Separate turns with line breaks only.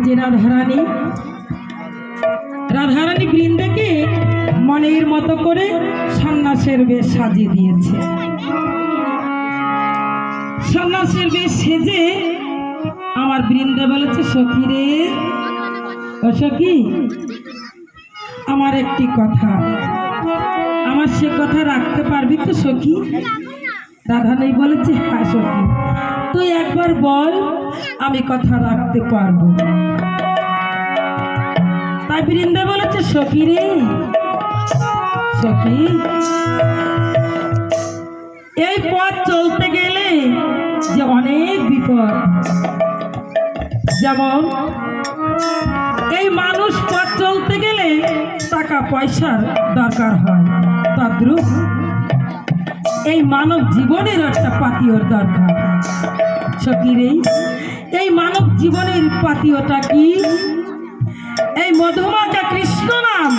যে রাধারানী রাধারানী বৃন্দাকে মনের মতো করে সন্ন্যাসের বেশ সাজিয়ে দিয়েছে। সন্ন্যাসের বেশ সেজে আমার বৃন্দা বলেছে, সখী রে ও সখী, আমার একটি কথা, আমার সে কথা রাখতে পারবি তো সখী? রাধারানী বলেছে, হ্যাঁ সখী, তুই একবার বল, আমি কথা রাখতে পারবো। তাই বৃন্দা বলেছে, সখী রে সখী, এই পথ চলতে গেলে যে অনেক বিপদ, যেমন এই মানুষ পথ চলতে গেলে টাকা পয়সার দরকার হয়, তদ্রূপ এই মানব জীবনের একটা পাথেয়র দরকার। সখী রে, এই মানব জীবনের পাথেয়টা কি? এই মধুমাখা কৃষ্ণ নাম